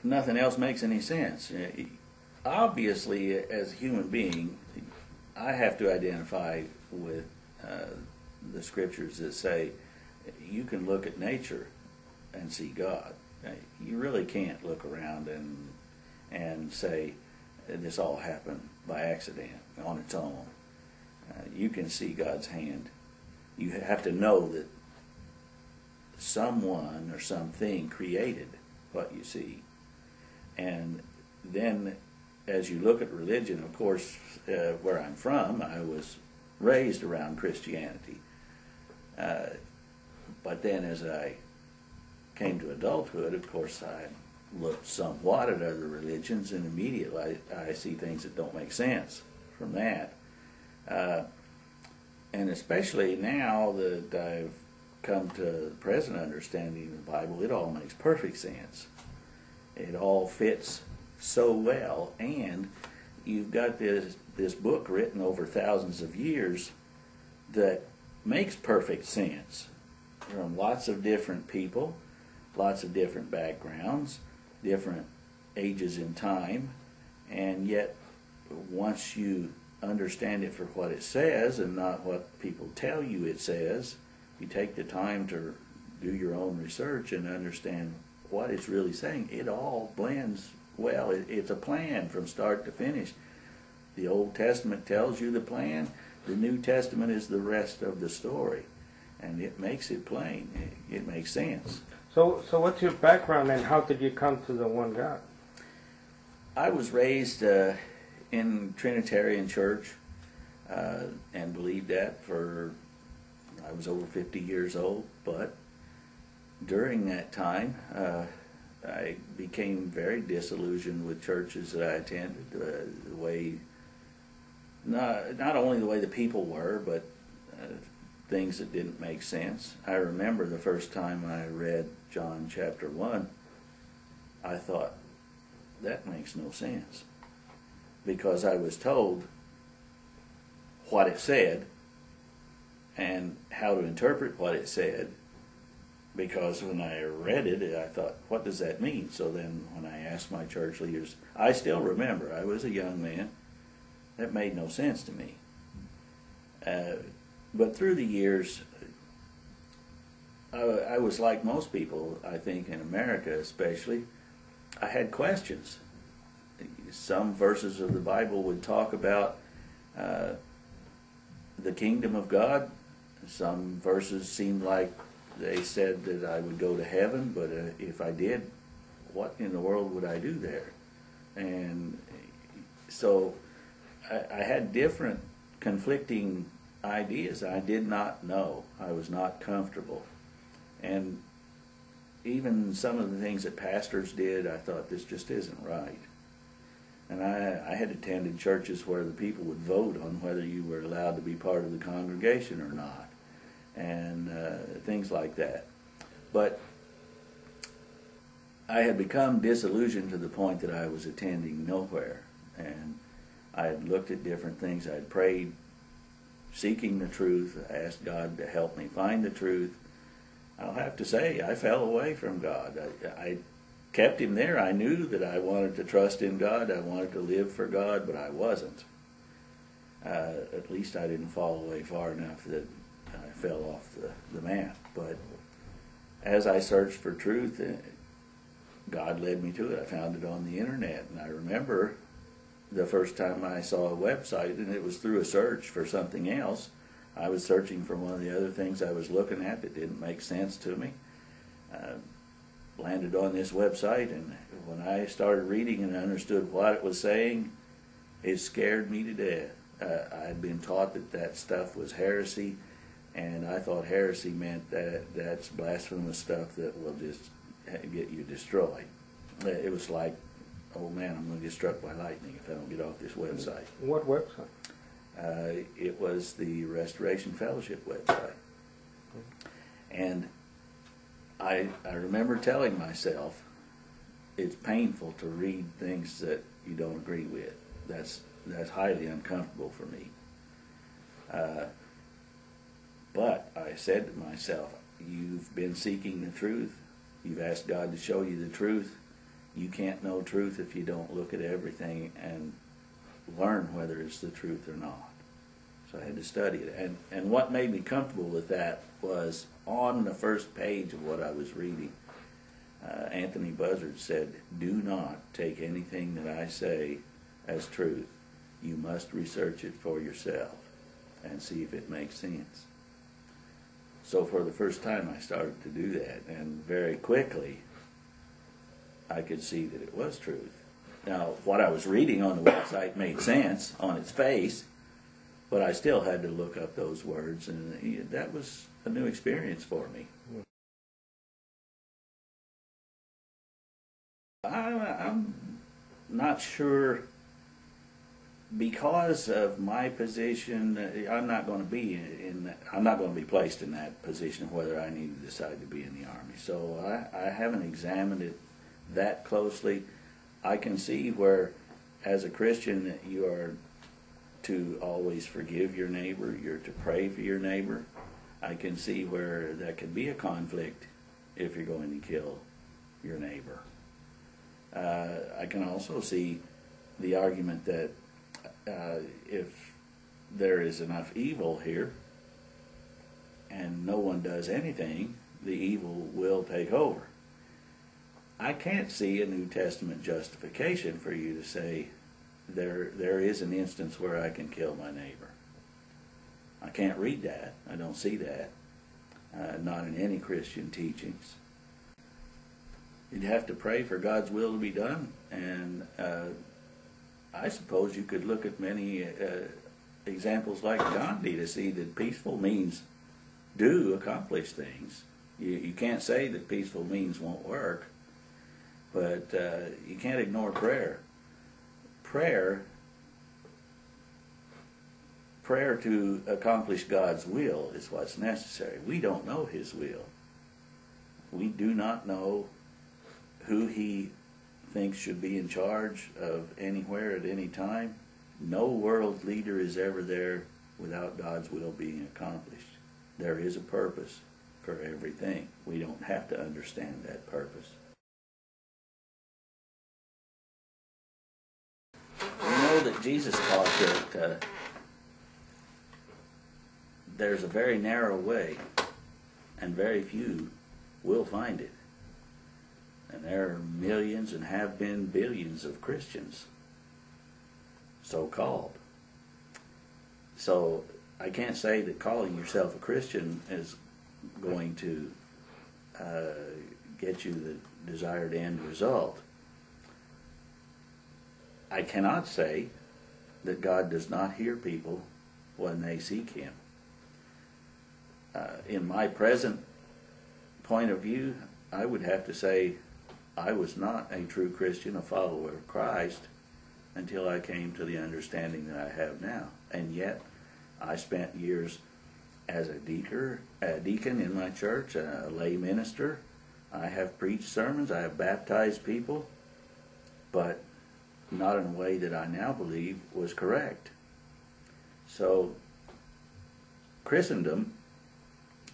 nothing else makes any sense. Obviously, as a human being, I have to identify with the scriptures that say you can look at nature and see God. You really can't look around and say this all happened by accident on its own. You can see God's hand. You have to know that someone or something created what you see. And then as you look at religion, of course, where I'm from, I was raised around Christianity. But then as I came to adulthood, of course, I looked somewhat at other religions, and immediately I see things that don't make sense from that. And especially now that I've come to the present understanding of the Bible, it all makes perfect sense. It all fits so well, and you've got this book written over thousands of years that makes perfect sense from lots of different people, lots of different backgrounds, different ages in time, and yet once you understand it for what it says and not what people tell you it says, you take the time to do your own research and understand what it's really saying, it all blends well. It's a plan from start to finish. The Old Testament tells you the plan. The New Testament is the rest of the story, and it makes it plain. It makes sense. So what's your background, and how did you come to the one God? I was raised in Trinitarian Church and believed that I was over 50 years old, but during that time I became very disillusioned with churches that I attended, the way, not only the way the people were, but things that didn't make sense. I remember the first time I read John chapter 1, I thought, that makes no sense, because I was told what it said and how to interpret what it said, because when I read it, I thought, what does that mean? So then when I asked my church leaders, I still remember, I was a young man, that made no sense to me. But through the years, I was like most people, I think, in America especially. I had questions. Some verses of the Bible would talk about the kingdom of God. Some verses seemed like they said that I would go to heaven, but if I did, what in the world would I do there? And so I had different conflicting ideas. I did not know. I was not comfortable. And even some of the things that pastors did, I thought, this just isn't right. And I had attended churches where the people would vote on whether you were allowed to be part of the congregation or not, and things like that. But I had become disillusioned to the point that I was attending nowhere. And I had looked at different things. I had prayed, seeking the truth. I asked God to help me find the truth. I'll have to say, I fell away from God. I kept Him there. I knew that I wanted to trust in God. I wanted to live for God, but I wasn't. At least I didn't fall away far enough that I fell off the map. But as I searched for truth, God led me to it. I found it on the internet. And I remember the first time I saw a website, and it was through a search for something else. I was searching for one of the other things I was looking at that didn't make sense to me. Landed on this website, and when I started reading and understood what it was saying, it scared me to death. I had been taught that stuff was heresy, and I thought heresy meant that's blasphemous stuff that will just get you destroyed. It was like, oh man, I'm going to get struck by lightning if I don't get off this website. What website? It was the Restoration Fellowship website. And I remember telling myself, it's painful to read things that you don't agree with. That's highly uncomfortable for me. But I said to myself, you've been seeking the truth. You've asked God to show you the truth. You can't know truth if you don't look at everything and learn whether it's the truth or not. So I had to study it. And what made me comfortable with that was on the first page of what I was reading, Anthony Buzzard said, "Do not take anything that I say as truth. You must research it for yourself and see if it makes sense." So for the first time I started to do that, and very quickly I could see that it was truth. Now, what I was reading on the website made sense on its face, but I still had to look up those words, and that was a new experience for me. I'm not sure, because of my position. I'm not going to be I'm not going to be placed in that position whether I need to decide to be in the Army. So I haven't examined it that closely. I can see where, as a Christian, you are to always forgive your neighbor. You're to pray for your neighbor. I can see where that could be a conflict if you're going to kill your neighbor. I can also see the argument that if there is enough evil here and no one does anything, the evil will take over. I can't see a New Testament justification for you to say there is an instance where I can kill my neighbor. I can't read that. I don't see that. Not in any Christian teachings. You'd have to pray for God's will to be done, and I suppose you could look at many examples like Gandhi to see that peaceful means do accomplish things. You can't say that peaceful means won't work, but you can't ignore prayer. Prayer to accomplish God's will is what's necessary. We don't know His will. We do not know who He thinks should be in charge of anywhere at any time. No world leader is ever there without God's will being accomplished. There is a purpose for everything. We don't have to understand that purpose. We know that Jesus taught that there's a very narrow way, and very few will find it. And there are millions and have been billions of Christians, so-called. So I can't say that calling yourself a Christian is going to get you the desired end result. I cannot say that God does not hear people when they seek Him. In my present point of view, I would have to say I was not a true Christian, a follower of Christ, until I came to the understanding that I have now. And yet, I spent years as a deacon in my church, a lay minister. I have preached sermons, I have baptized people, but not in a way that I now believe was correct. So, Christendom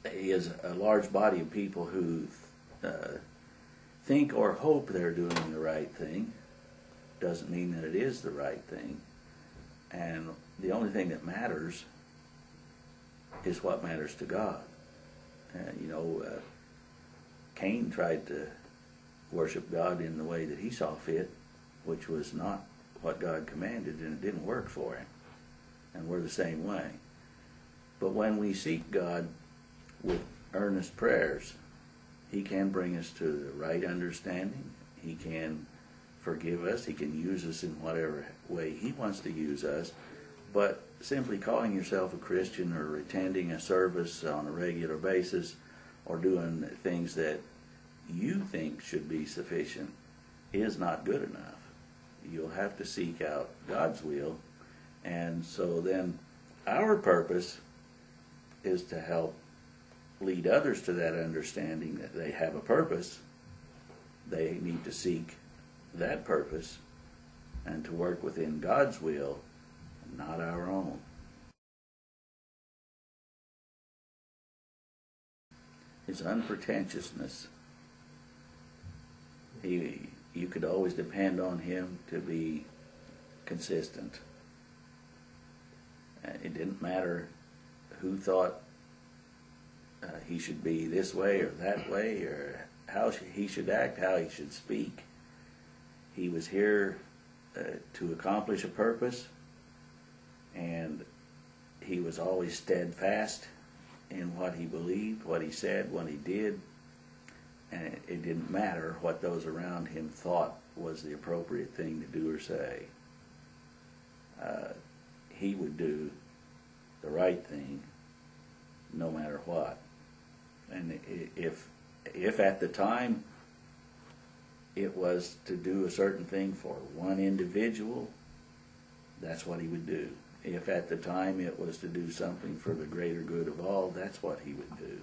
is a large body of people who think or hope they're doing the right thing. Doesn't mean that it is the right thing. And the only thing that matters is what matters to God. Cain tried to worship God in the way that he saw fit, which was not what God commanded, and it didn't work for him. And we're the same way. But when we seek God with earnest prayers, He can bring us to the right understanding. He can forgive us. He can use us in whatever way He wants to use us. But simply calling yourself a Christian or attending a service on a regular basis or doing things that you think should be sufficient is not good enough. You'll have to seek out God's will. And so then our purpose is to help lead others to that understanding that they have a purpose. They need to seek that purpose and to work within God's will, not our own. His unpretentiousness. You you could always depend on him to be consistent. It didn't matter who thought he should be this way or that way, or how he should act, how he should speak. He was here to accomplish a purpose, and he was always steadfast in what he believed, what he said, what he did, and it didn't matter what those around him thought was the appropriate thing to do or say. He would do the right thing no matter what. And if at the time it was to do a certain thing for one individual, that's what he would do. If at the time it was to do something for the greater good of all, that's what he would do.